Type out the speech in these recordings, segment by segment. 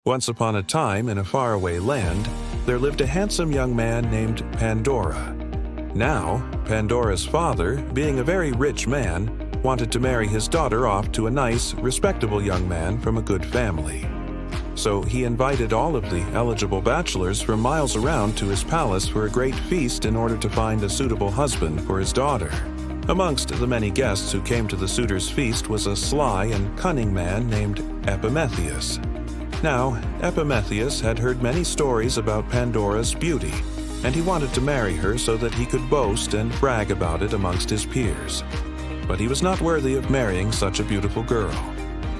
Once upon a time, in a faraway land, there lived a handsome young man named Pandora. Now, Pandora's father, being a very rich man, wanted to marry his daughter off to a nice, respectable young man from a good family. So he invited all of the eligible bachelors from miles around to his palace for a great feast in order to find a suitable husband for his daughter. Amongst the many guests who came to the suitors' feast was a sly and cunning man named Epimetheus. Now, Epimetheus had heard many stories about Pandora's beauty, and he wanted to marry her so that he could boast and brag about it amongst his peers. But he was not worthy of marrying such a beautiful girl.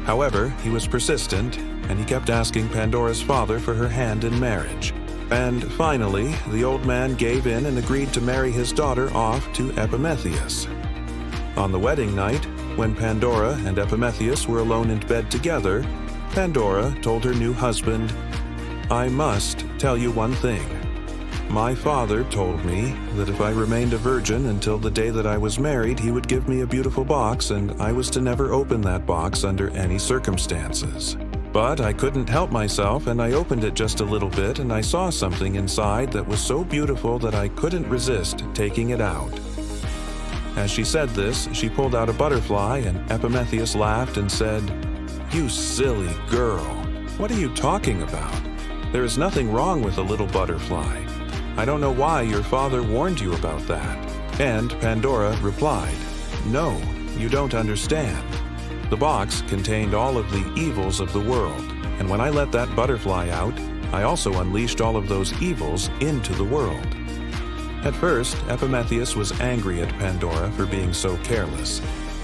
However, he was persistent, and he kept asking Pandora's father for her hand in marriage. And finally, the old man gave in and agreed to marry his daughter off to Epimetheus. On the wedding night, when Pandora and Epimetheus were alone in bed together, Pandora told her new husband, "I must tell you one thing. My father told me that if I remained a virgin until the day that I was married, he would give me a beautiful box, and I was to never open that box under any circumstances. But I couldn't help myself, and I opened it just a little bit, and I saw something inside that was so beautiful that I couldn't resist taking it out." As she said this, she pulled out a butterfly, and Epimetheus laughed and said, "You silly girl, what are you talking about? There is nothing wrong with a little butterfly. I don't know why your father warned you about that." And Pandora replied, "No, you don't understand. The box contained all of the evils of the world, and when I let that butterfly out, I also unleashed all of those evils into the world." At first, Epimetheus was angry at Pandora for being so careless,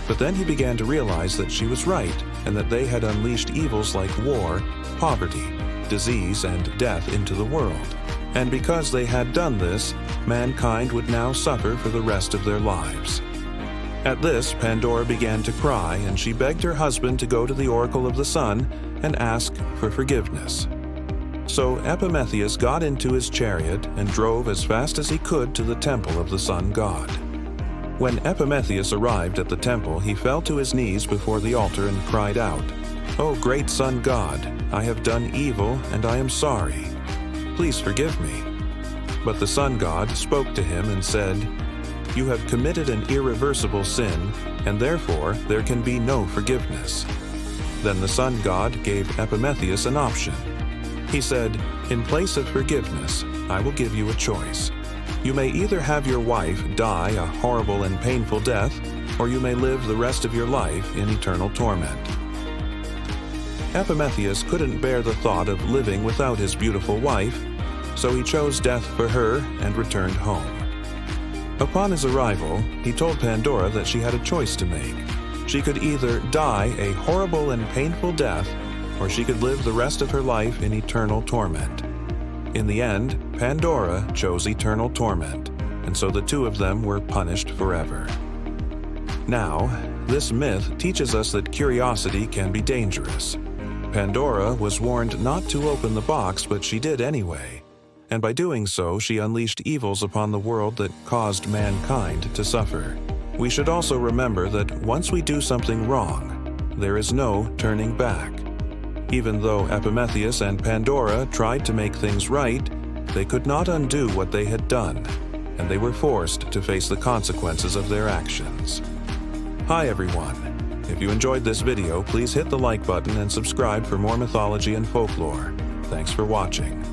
but then he began to realize that she was right and that they had unleashed evils like war, poverty, disease, and death into the world. And because they had done this, mankind would now suffer for the rest of their lives. At this, Pandora began to cry, and she begged her husband to go to the oracle of the sun and ask for forgiveness. So Epimetheus got into his chariot and drove as fast as he could to the temple of the sun god. When Epimetheus arrived at the temple, he fell to his knees before the altar and cried out, "O great sun god, I have done evil and I am sorry. Please forgive me." But the sun god spoke to him and said, "You have committed an irreversible sin, and therefore there can be no forgiveness." Then the sun god gave Epimetheus an option. He said, "In place of forgiveness, I will give you a choice. You may either have your wife die a horrible and painful death, or you may live the rest of your life in eternal torment." Epimetheus couldn't bear the thought of living without his beautiful wife, so he chose death for her and returned home. Upon his arrival, he told Pandora that she had a choice to make. She could either die a horrible and painful death, or she could live the rest of her life in eternal torment. In the end, Pandora chose eternal torment, and so the two of them were punished forever. Now, this myth teaches us that curiosity can be dangerous. Pandora was warned not to open the box, but she did anyway. And by doing so, she unleashed evils upon the world that caused mankind to suffer. We should also remember that once we do something wrong, there is no turning back. Even though Epimetheus and Pandora tried to make things right, they could not undo what they had done, and they were forced to face the consequences of their actions. Hi everyone! If you enjoyed this video, please hit the like button and subscribe for more mythology and folklore. Thanks for watching.